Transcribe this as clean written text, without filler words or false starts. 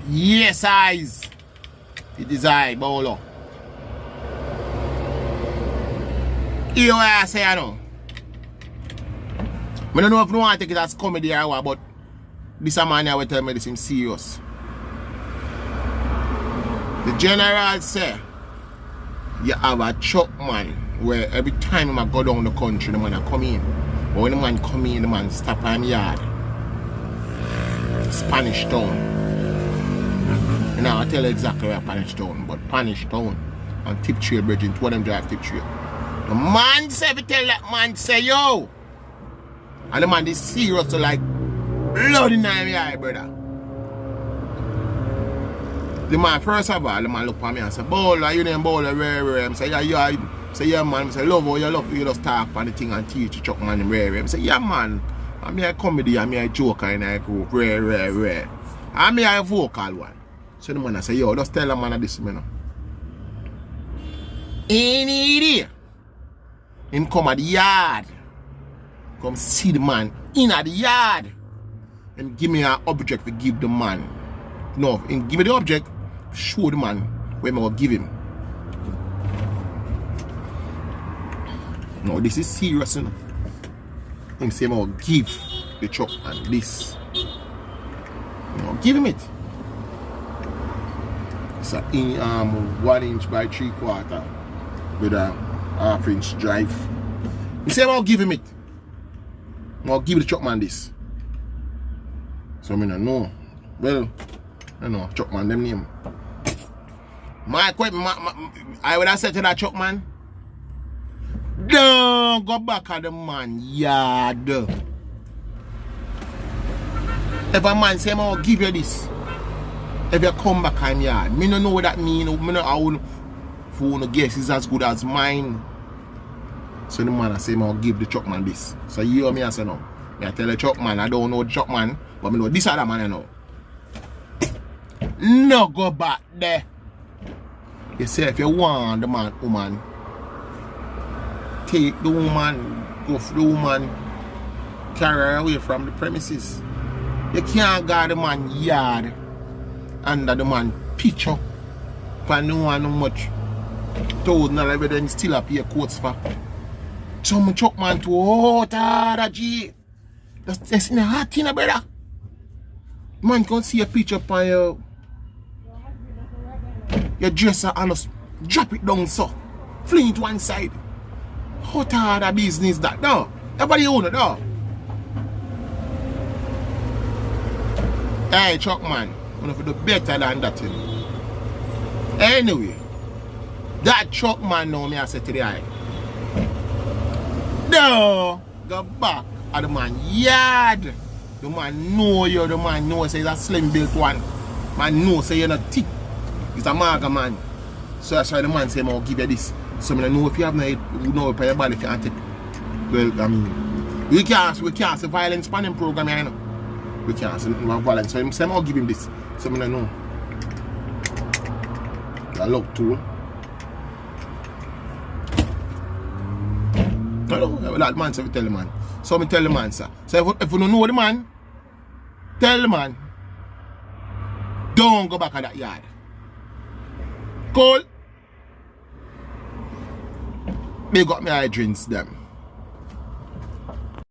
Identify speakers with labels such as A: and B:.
A: Yes, eyes. It is I, Bolo. Hear what I say, I know. I don't know if you want to take it as comedy or what, but this man here will tell me this is serious. The general say, you have a truck man where every time I go down the country, the man come in. But when the man come in, the man stop on yard. Spanish Town. You know, I tell you exactly where Spanish Town, but Spanish Town and Tiptree Bridge, into what them drive Tiptree. The man say, if you tell that man, say, yo. And the man is serious, so like, blood in my eye, brother. The man, first of all, the man look at me and say, Bowler, you name Bowler, rare. I say, yeah, man. I say, love how you just talk on the thing and teach the truck man, rare. I say, yeah, man. I'm a comedy, I'm a joker in a group, rare. I'm a vocal one. So the man I say, yo, just tell the man this, man. Any idiot. Him come at the yard. Come see the man in at the yard. And give me an object to give the man. No, and give me the object, show the man where I'm going to give him. No, this is serious, you know. Him say I'm going to give the truck and this. No, give him it. It's a 1 inch by 3/4 with a 1/2 inch drive. He say I'm going to give him it. I'm going to give the truck man this. So I don't know. Well, I know, truck man, them name. I would have said to that truck man, don't go back at the man yard. If a man say, I'll give you this. If you come back on yard, me don't know what that means. I don't know how phone guess is as good as mine. So the man I say, I'll give the truck man this. So you hear me I say no. I tell the truck man, I don't know the truck man, but I know this other man I know. No go back there. You say if you want the man, woman, take the woman, go for the woman, carry her away from the premises. You can't guard the man yard under the man picture. But no one know much. $1,000 evidence still up here quotes for. Some truck man to hot G. That's in a hot thing, brother. Man can see a picture on your dresser and just drop it down so. Fling it one side. Hot hard business that. No. Everybody own it, no. Hey, truck man. You have to do better than that. Anyway. That truck man now me I say to the eye. No. Go back at the man yard. The man know you, the man know say it's a slim built one. Man know say you're not thick. It's a maga man. So that's why the man say I'll give you this. So I know if you have no you know if your body can't take. Well, I mean we can't say violence spanning program, you know. We can't say violence. So say I'll give him this. So I know. I look too. No, that man say we tell the man. So I tell the man, sir. So if you don't know the man, tell the man, don't go back at that yard. Cool? They got me eye drinks them.